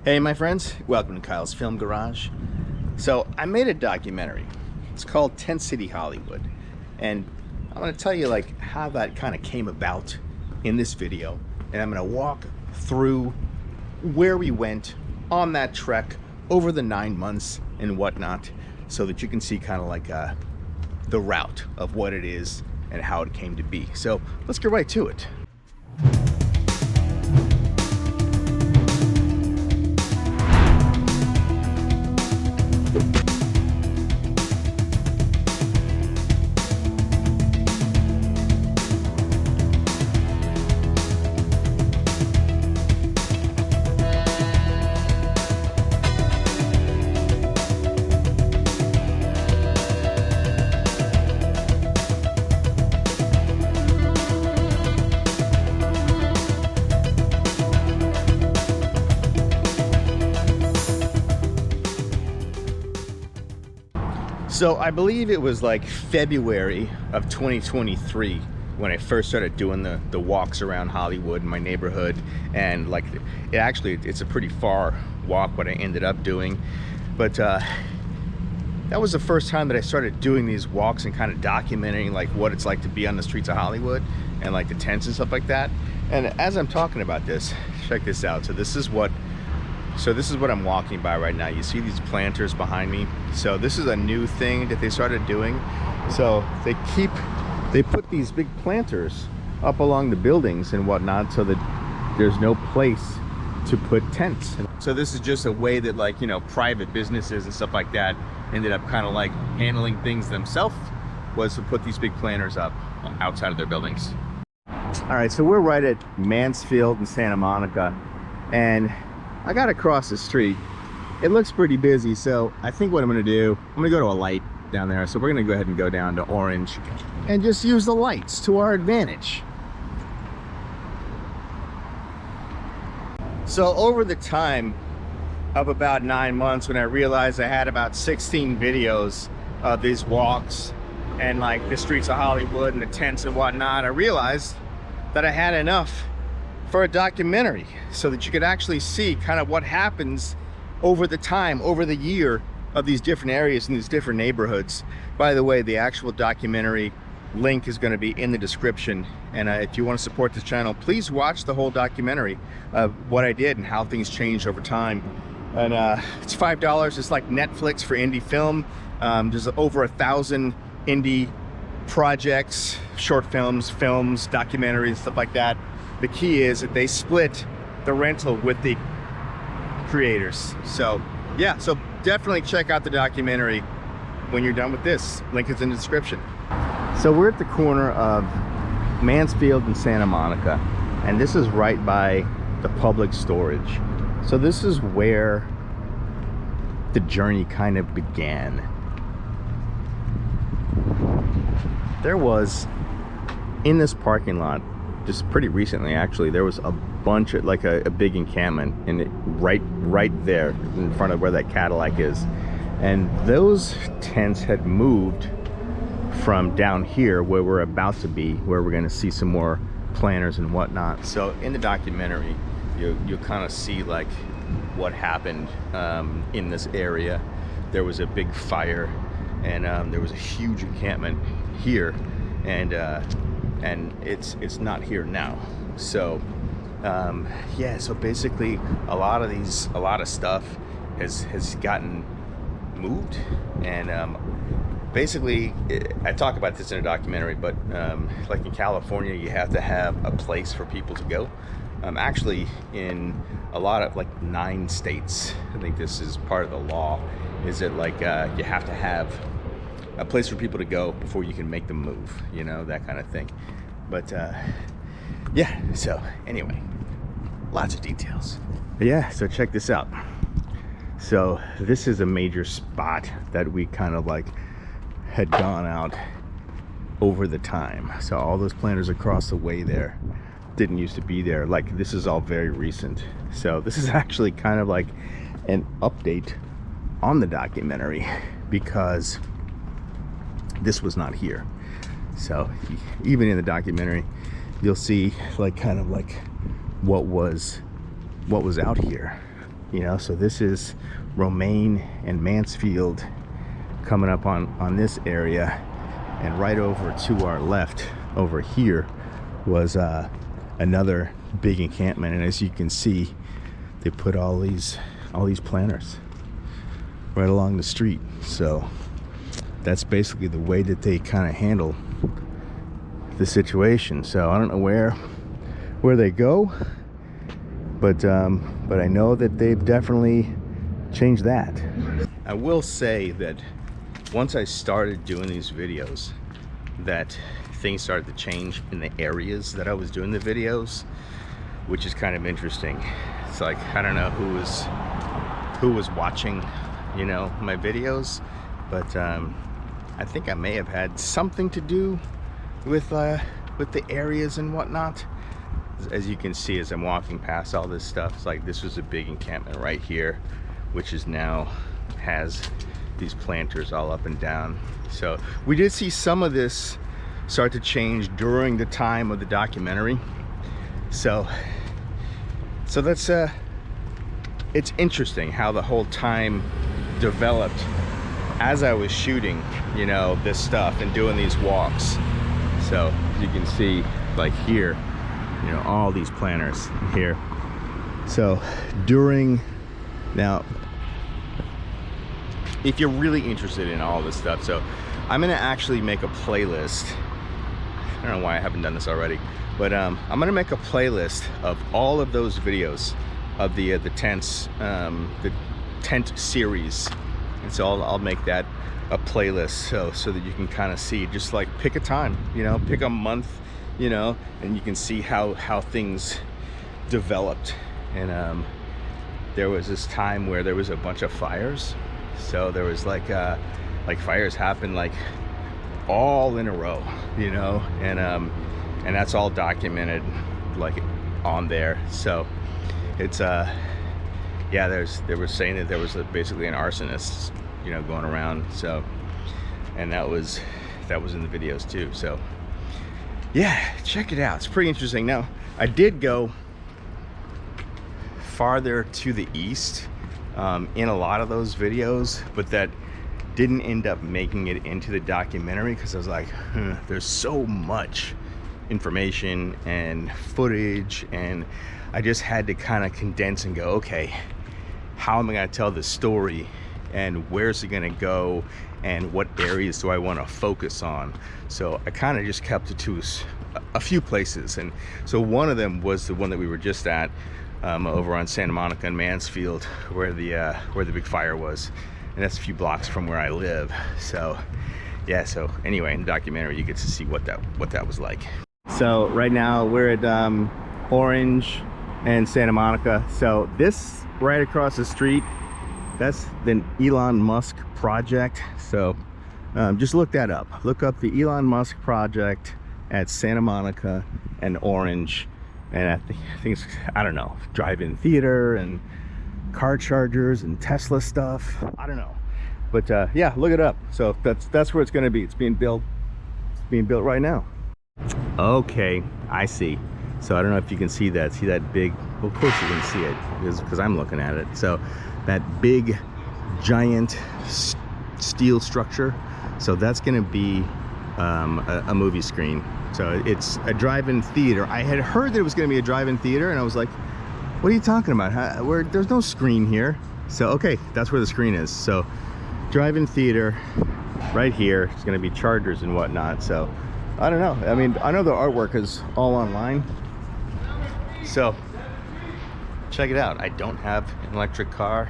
Hey my friends, welcome to Kyle's Film Garage. So I made a documentary. It's called Tent City Hollywood, and I'm going to tell you like how that kind of came about in this video, and I'm going to walk through where we went on that trek over the 9 months and whatnot, so that you can see kind of like the route of what it is and how it came to be. So let's get right to it. So I believe it was like February of 2023 when I first started doing the walks around Hollywood in my neighborhood, and like it's a pretty far walk what I ended up doing, but that was the first time that I started doing these walks and kind of documenting like what it's like to be on the streets of Hollywood and like the tents and stuff like that. And as I'm talking about this, check this out. So this is what I'm walking by right now. You see these planters behind me? So this is a new thing that they started doing. So they put these big planters up along the buildings and whatnot so that there's no place to put tents. So this is just a way that, like, you know, private businesses and stuff like that ended up kind of like handling things themselves, was to put these big planters up outside of their buildings. All right, so we're right at Mansfield and Santa Monica, and I got to cross the street. It looks pretty busy, so I think what I'm going to do, I'm going to go to a light down there. So we're going to go ahead and go down to Orange and just use the lights to our advantage. So over the time of about 9 months, when I realized I had about 16 videos of these walks and like the streets of Hollywood and the tents and whatnot, I realized that I had enough for a documentary, so that you could actually see kind of what happens over the time, over the year, of these different areas and these different neighborhoods. By the way, the actual documentary link is going to be in the description, and if you want to support this channel, please watch the whole documentary of what I did and how things changed over time. And it's $5. It's like Netflix for indie film. There's over 1,000 indie projects, short films, documentaries, stuff like that. The key is that they split the rental with the creators. So yeah, so definitely check out the documentary when you're done with this. Link is in the description. So we're at the corner of Mansfield and Santa Monica, and this is right by the public storage. So this is where the journey kind of began. There was, in this parking lot, just pretty recently actually, there was a bunch of like a big encampment, and right there in front of where that Cadillac is, and those tents had moved from down here where we're about to be, where we're going to see some more planters and whatnot. So in the documentary you'll kind of see like what happened in this area. There was a big fire, and there was a huge encampment here, and it's not here now. So yeah, so basically a lot of stuff has gotten moved, and basically I talk about this in a documentary, but like in California you have to have a place for people to go. Actually in a lot of like 9 states, I think this is part of the law, is that like you have to have a place for people to go before you can make them move, you know, that kind of thing. But yeah, so anyway, lots of details. But yeah, so check this out. So this is a major spot that we kind of like had gone out over the time. So all those planters across the way there didn't used to be there. Like, this is all very recent. So this is actually kind of like an update on the documentary, because this was not here. So even in the documentary you'll see like kind of like what was out here. you know. So this is Romaine and Mansfield coming up on this area, and right over to our left over here was another big encampment. And as you can see, they put all these planters right along the street. So that's basically the way that they kind of handle the situation. So I don't know where they go, but I know that they've definitely changed that. I will say that once I started doing these videos, that things started to change in the areas that I was doing the videos, which is kind of interesting. It's like, I don't know who was watching, you know, my videos, but I think I may have had something to do with the areas and whatnot. As you can see, as I'm walking past all this stuff, it's like this was a big encampment right here, which is now has these planters all up and down. So we did see some of this start to change during the time of the documentary. So that's it's interesting how the whole time developed as I was shooting, you know, this stuff and doing these walks. So you can see, like here, you know, all these planters here. So now, if you're really interested in all this stuff, so I'm gonna actually make a playlist. I don't know why I haven't done this already, but I'm gonna make a playlist of all of those videos of the tent series, and so I'll make that a playlist so that you can kind of see, just like pick a time, you know, pick a month, you know, and you can see how things developed. And there was this time where there was a bunch of fires, so there was like fires happened like all in a row, you know, and that's all documented like on there. So it's yeah, they were saying that there was basically an arsonist, you know, going around. So, and that was in the videos too. So yeah, check it out, it's pretty interesting. Now I did go farther to the east in a lot of those videos, but that didn't end up making it into the documentary because I was like, there's so much information and footage, and I just had to kind of condense and go, okay, how am I going to tell this story, and where's it going to go, and what areas do I want to focus on? So I kind of just kept it to a few places. And so one of them was the one that we were just at, over on Santa Monica and Mansfield, where the big fire was, and that's a few blocks from where I live. So yeah, so anyway, in the documentary you get to see what that was like. So right now we're at Orange and Santa Monica. So this right across the street, that's the Elon Musk project. So just look that up. Look up the Elon Musk project at Santa Monica and Orange. And I think it's, I don't know, drive-in theater and car chargers and Tesla stuff. I don't know, but yeah, look it up. So that's where it's going to be. It's being built. It's being built right now. Okay, I see. So I don't know if you can see that. See that big? Well, of course you can see it because I'm looking at it. So that big, giant steel structure. So that's going to be a movie screen. So it's a drive-in theater. I had heard that it was going to be a drive-in theater, and I was like, what are you talking about? There's no screen here. So okay, that's where the screen is. So drive-in theater right here. It's going to be chargers and whatnot. So I don't know. I mean, I know the artwork is all online. So check it out. I don't have an electric car.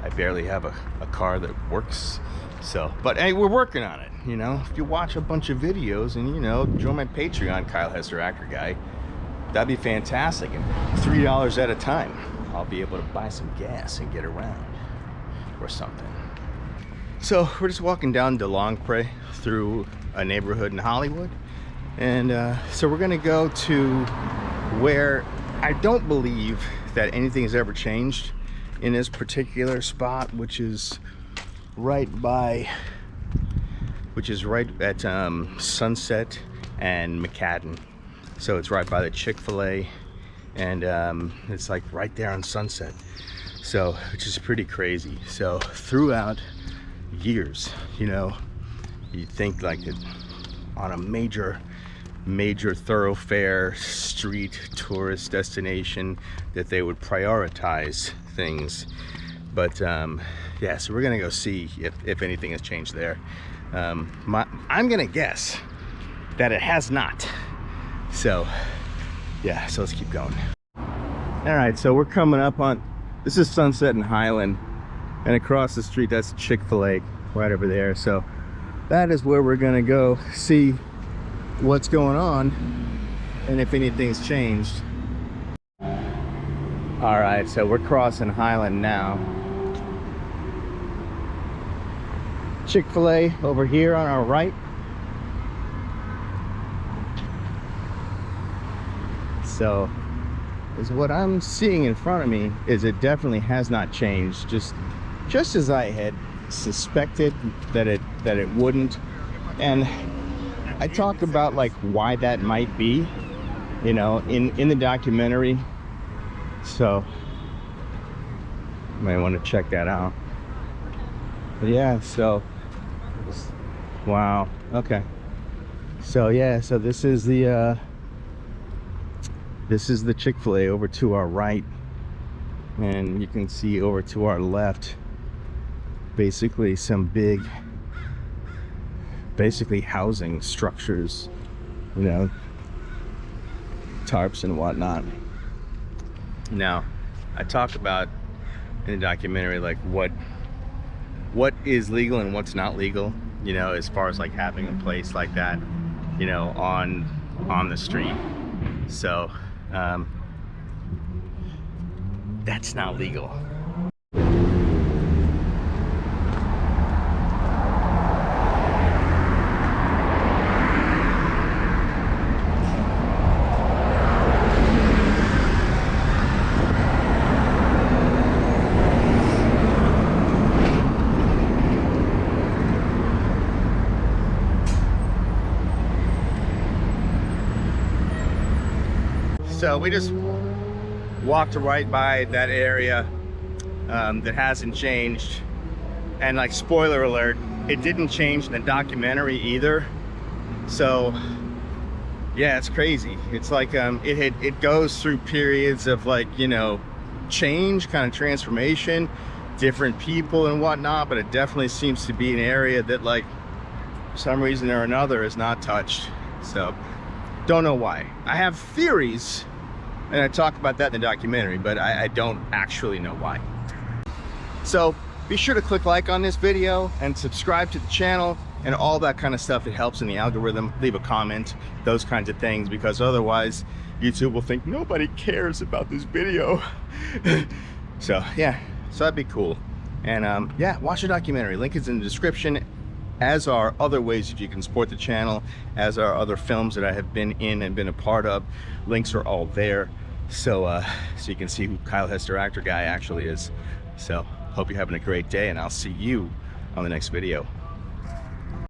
I barely have a car that works. So, but hey, we're working on it. You know, if you watch a bunch of videos and, you know, join my Patreon, Kyle Hester Actor Guy, that'd be fantastic. And $3 at a time, I'll be able to buy some gas and get around or something. So we're just walking down DeLongpre through a neighborhood in Hollywood, and so we're gonna go to where I don't believe that anything has ever changed in this particular spot, which is right at Sunset and McCadden. So it's right by the Chick-fil-A, and it's like right there on Sunset. So, which is pretty crazy. So throughout years, you know, you'd think like on a major thoroughfare street tourist destination that they would prioritize things, but yeah, so we're gonna go see if anything has changed there. I'm gonna guess that it has not. So yeah, so let's keep going. All right, so we're coming up on, this is Sunset in Highland, and across the street that's Chick-fil-A right over there. So that is where we're gonna go see what's going on and if anything's changed. All right, so we're crossing Highland now. Chick-fil-A over here on our right. So is what I'm seeing in front of me is it definitely has not changed, just as I had suspected that it wouldn't. And I talk about like why that might be, you know, in the documentary. So you might want to check that out. But yeah, so wow, okay. So yeah, so this is the Chick-fil-A over to our right, and you can see over to our left basically some big housing structures, you know, tarps and whatnot. Now I talk about in the documentary like what is legal and what's not legal, you know, as far as like having a place like that, you know, on the street. So that's not legal. So we just walked right by that area that hasn't changed, and like spoiler alert, it didn't change in the documentary either. So yeah, it's crazy. It's like it goes through periods of like, you know, change, kind of transformation, different people and whatnot, but it definitely seems to be an area that like for some reason or another is not touched. So don't know why. I have theories, and I talk about that in the documentary, but I don't actually know why. So be sure to click like on this video and subscribe to the channel and all that kind of stuff. It helps in the algorithm. Leave a comment, those kinds of things, because otherwise YouTube will think nobody cares about this video. So yeah, so that'd be cool. And yeah, watch the documentary. Link is in the description, as are other ways that you can support the channel, as are other films that I have been in and been a part of. Links are all there. So so you can see who Kyle Hester actor guy actually is. So hope you're having a great day, and I'll see you on the next video.